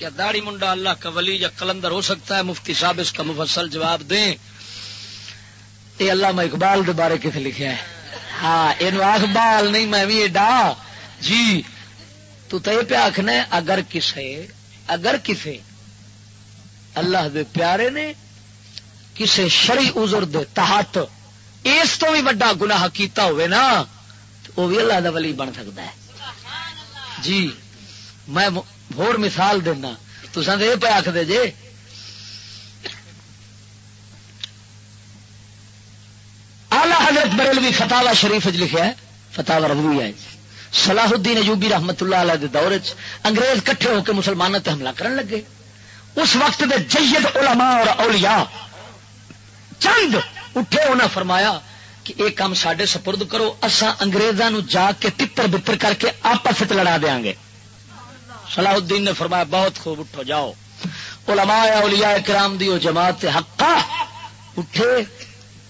کیا داڑھی منڈا اللہ کا ولی یا کلندر ہو سکتا ہے؟ مفتی صاحب اس کا مفصل جواب دیں. یہ علامہ اقبال کے بارے کتنے لکھا ہے؟ ہاں یہ اقبال نہیں میں بھی ایڈا جی. تو یہ پہ آخنا اگر کسے اللہ دے پیارے نے کسے شرعی عذر دے تحت اس تو بھی بڑا گناہ کیتا ہوئے نا وہ بھی اللہ دا ولی بن سکتا ہے جی. میں اور مثال دینا تو یہ پہ آخ دے جے آلہ حضرت بریلوی فتاوا شریف لکھا ہے، فتاوا رضویہ ہے. صلاح الدین ایوبی رحمت اللہ علیہ دے دور انگریز کٹھے ہو کے مسلمانوں تے حملہ کرن لگے. اس وقت دے جید علماء اور اولیاء چند اٹھے، انہاں فرمایا کہ ایک کام ساڈے سپرد کرو، اساں انگریزاں نو جا کے تتر بتر کر کے آپس وچ لڑا دیاں گے. صلاح الدین نے فرمایا بہت خوب، اٹھو جاؤ. علماء اولیاء کرام دی او جماعت حقا اٹھے،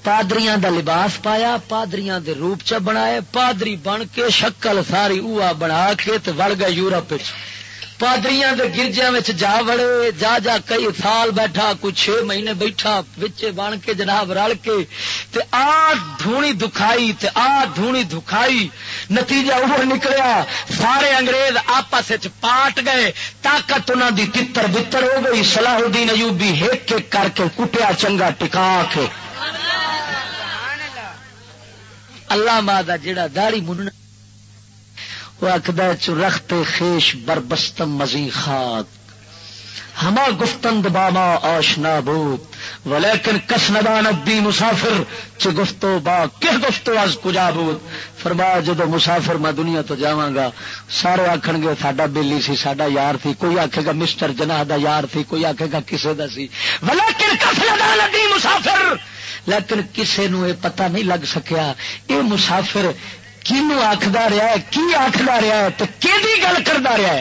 پادریاں دا لباس پایا، پادریاں دے روپ چ بنائے، پادری بن کے شکل ساری اوہ بنا کے تے وڑ گئے یورپ وچ. پادریاں دے گرجیاں وچ جا وڑے، جا کئی سال بیٹھا، کوئی 6 مہینے بیٹھا وچے بن کے جناب رل کے تے آ دھونی دکھائی تے آ دھونی دکھائی. نتیجہ وہ نکلیا سارے انگریز آپس وچ پاٹ گئے، طاقت انہاں دی تتر بتر ہو گئی. صلاح الدین ایوبی ایک ایک کر کے کٹیا چنگا ٹکا کے. اللہ مادا جڑا داڑھی مننا وہ اکدا رخت خیش بربستم مزی خاک ہما گفتند باما آشنا بود ولیکن کس نداند بی مسافر چ گفتو با کہ گفتو از کجا بود. فرمایا جدو مسافر میں دنیا تو جاواں گا سارے آکھن گے ساڈا بیلی سی، ساڈا یار تھی، کوئی آکھے گا مسٹر جناح دا یار تھی، کوئی آکھے گا کسے دا سی. ولیکن کس نداند بی مسافر، لیکن کسے نو یہ پتہ نہیں لگ سکیا یہ مسافر کینو آکھدا رہا ہے، کی آکھدا رہا ہے تے کیدی گل کردا رہا ہے.